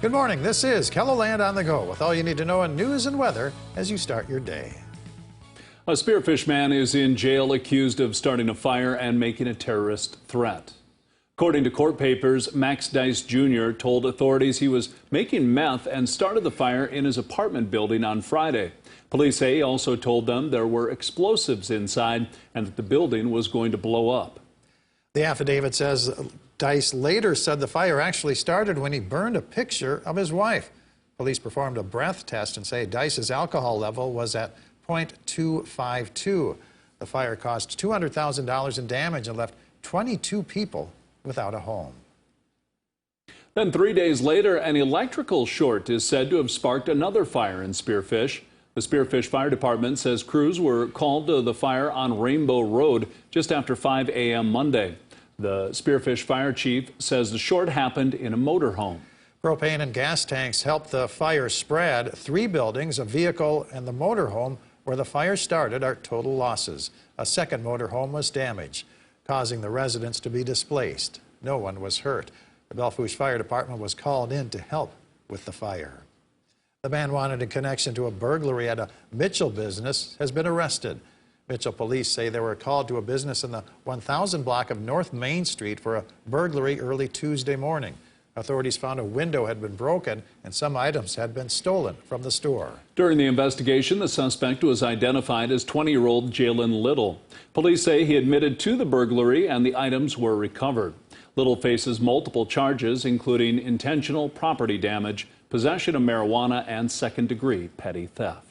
Good morning. This is KELOLAND on the Go with all you need to know in news and weather as you start your day. A spearfish man is in jail accused of starting a fire and making a terrorist threat. According to court papers, Max Dice Jr. told authorities he was making meth and started the fire in his apartment building on Friday. Police say he also told them there were explosives inside and that the building was going to blow up. The affidavit says Dice later said the fire actually started when he burned a picture of his wife. Police performed a breath test and say Dice's alcohol level was at .252. The fire caused $200,000 in damage and left 22 people without a home. Then 3 days later, an electrical short is said to have sparked another fire in Spearfish. The Spearfish Fire Department says crews were called to the fire on Rainbow Road just after 5 a.m. Monday. The Spearfish Fire Chief says the short happened in a motorhome. Propane and gas tanks helped the fire spread. 3 buildings, a vehicle, and the motorhome where the fire started are total losses. A second motorhome was damaged, causing the residents to be displaced. No one was hurt. The Belle Fourche Fire Department was called in to help with the fire. The man wanted in connection to a burglary at a Mitchell business has been arrested. Mitchell police say they were called to a business in the 1000 block of North Main Street for a burglary early Tuesday morning. Authorities found a window had been broken and some items had been stolen from the store. During the investigation, the suspect was identified as 20-year-old Jalen Little. Police say he admitted to the burglary and the items were recovered. Little faces multiple charges, including intentional property damage, possession of marijuana, and second-degree petty theft.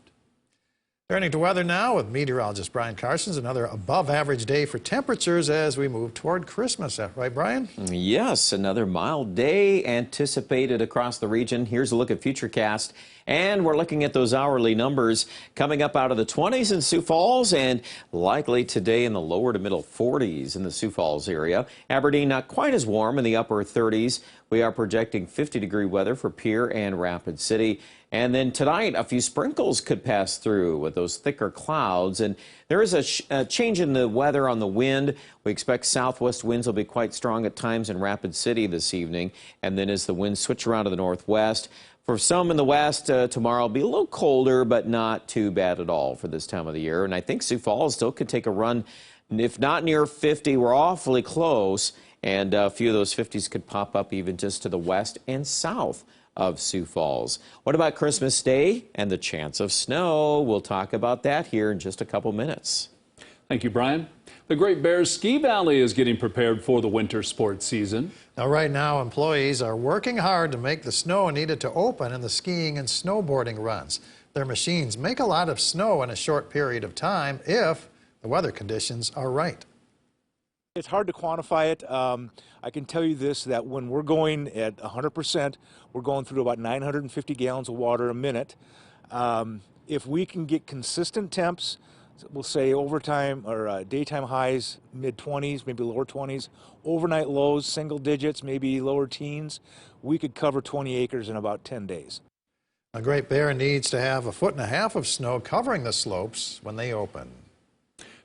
Turning to weather now with meteorologist Brian Carsons. Another above-average day for temperatures as we move toward Christmas. Right, Brian? Yes, another mild day anticipated across the region. Here's a look at Futurecast. And we're looking at those hourly numbers coming up out of the 20s in Sioux Falls and likely today in the lower to middle 40s in the Sioux Falls area. Aberdeen not quite as warm in the upper 30s. We are projecting 50-degree weather for Pierre and Rapid City. And then tonight, a few sprinkles could pass through with those thicker clouds. And there is a change in the weather on the wind. We expect southwest winds will be quite strong at times in Rapid City this evening. And then as the winds switch around to the northwest, for some in the west, tomorrow will be a little colder, but not too bad at all for this time of the year. And I think Sioux Falls still could take a run, if not near 50, we're awfully close. And a few of those 50s could pop up even just to the west and south of Sioux Falls. What about Christmas Day and the chance of snow? We'll talk about that here in just a couple minutes. Thank you, Brian. The Great Bears Ski Valley is getting prepared for the winter sports season. Now, right now, employees are working hard to make the snow needed to open in the skiing and snowboarding runs. Their machines make a lot of snow in a short period of time if the weather conditions are right. It's hard to quantify it. I can tell you this, that when we're going at 100%, we're going through about 950 gallons of water a minute. If we can get consistent temps, we'll say overtime or daytime highs, mid-20s, maybe lower 20s, overnight lows, single digits, maybe lower teens, we could cover 20 acres in about 10 days. A Great Bear needs to have 1.5 feet of snow covering the slopes when they open.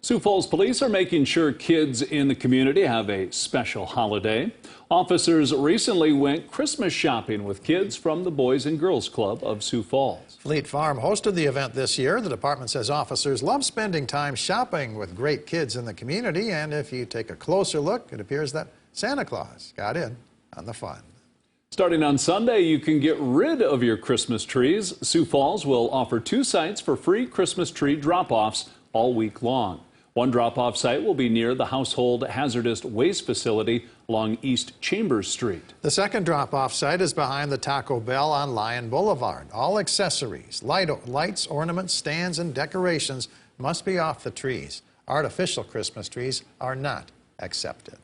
Sioux Falls police are making sure kids in the community have a special holiday. Officers recently went Christmas shopping with kids from the Boys and Girls Club of Sioux Falls. Fleet Farm hosted the event this year. The department says officers love spending time shopping with great kids in the community. And if you take a closer look, it appears that Santa Claus got in on the fun. Starting on Sunday, you can get rid of your Christmas trees. Sioux Falls will offer 2 sites for free Christmas tree drop-offs all week long. One drop-off site will be near the Household Hazardous Waste Facility along East Chambers Street. The second drop-off site is behind the Taco Bell on Lyon Boulevard. All accessories, lights, ornaments, stands, and decorations must be off the trees. Artificial Christmas trees are not accepted.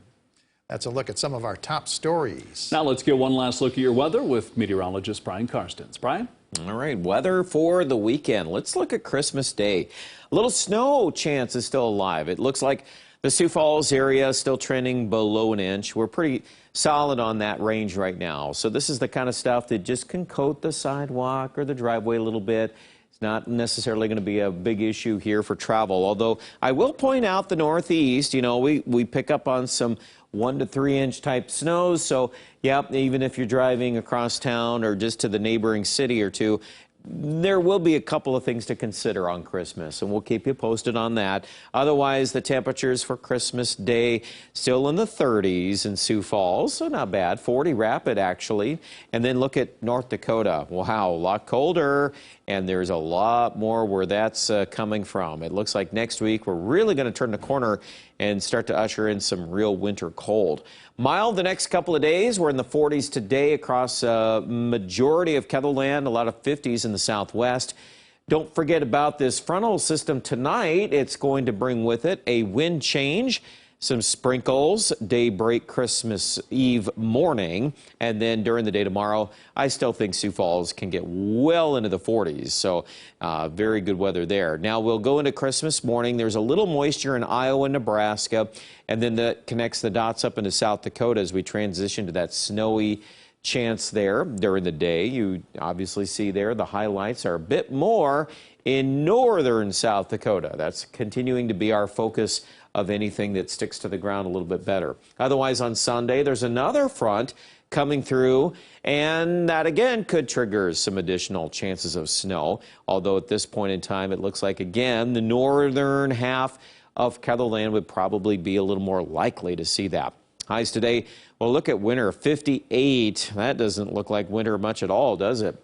That's a look at some of our top stories. Now let's get one last look at your weather with meteorologist Brian Carsons. Brian? All right, weather for the weekend. Let's look at Christmas Day. A little snow chance is still alive. It looks like the Sioux Falls area is still trending below an inch. We're pretty solid on that range right now. So this is the kind of stuff that just can coat the sidewalk or the driveway a little bit. It's not necessarily going to be a big issue here for travel, although I will point out the Northeast, you know, we pick up on some 1 to 3 inch type snows. So, yep, even if you're driving across town or just to the neighboring city or two, there will be a couple of things to consider on Christmas, and we'll keep you posted on that. Otherwise, the temperatures for Christmas Day still in the 30s in Sioux Falls, so not bad. 40 Rapid, actually. And then look at North Dakota. Wow, a lot colder, and there's a lot more where that's coming from. It looks like next week we're really going to turn the corner and start to usher in some real winter cold. Mild the next couple of days. We're in the 40s today across a majority of Ketherland, a lot of 50s in the southwest. Don't forget about this frontal system tonight. It's going to bring with it a wind change, some sprinkles, daybreak Christmas Eve morning, and then during the day tomorrow, I still think Sioux Falls can get well into the 40s, so very good weather there. Now we'll go into Christmas morning. There's a little moisture in Iowa and Nebraska, and then that connects the dots up into South Dakota as we transition to that snowy chance there during the day. You obviously see there the highlights are a bit more in northern South Dakota. That's continuing to be our focus of anything that sticks to the ground a little bit better. Otherwise, on Sunday, there's another front coming through, and that again could trigger some additional chances of snow. Although at this point in time, it looks like, again, the northern half of Ketherland would probably be a little more likely to see that. Highs today, well, look at winter, 58. That doesn't look like winter much at all, does it?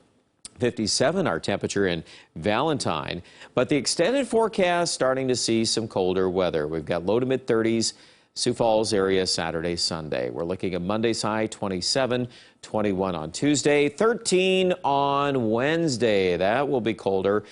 57 our temperature in Valentine, but the extended forecast starting to see some colder weather. We've got low to mid 30s, Sioux Falls area Saturday, Sunday. We're looking at Monday's high 27, 21 on Tuesday, 13 on Wednesday. That will be colder.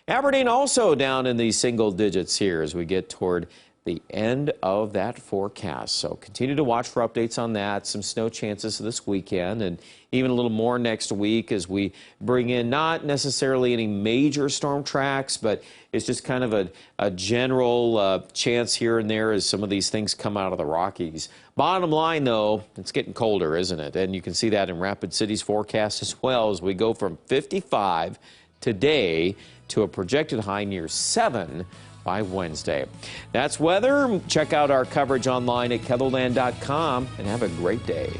Aberdeen also down in the single digits here as we get toward the end of that forecast. So continue to watch for updates on that. Some snow chances this weekend and even a little more next week as we bring in not necessarily any major storm tracks, but it's just kind of a general chance here and there as some of these things come out of the Rockies. Bottom line, though, it's getting colder, isn't it? And you can see that in Rapid City's forecast as well as we go from 55 today to a projected high near 7 by Wednesday. That's weather. Check out our coverage online at ketherland.com and have a great day.